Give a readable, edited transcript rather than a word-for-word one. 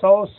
100